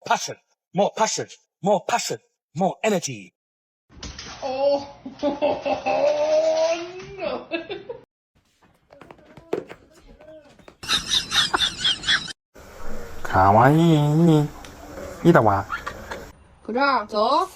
Passion, more passion, more passion, more energy. 가와이 이다 와. 그래, 저.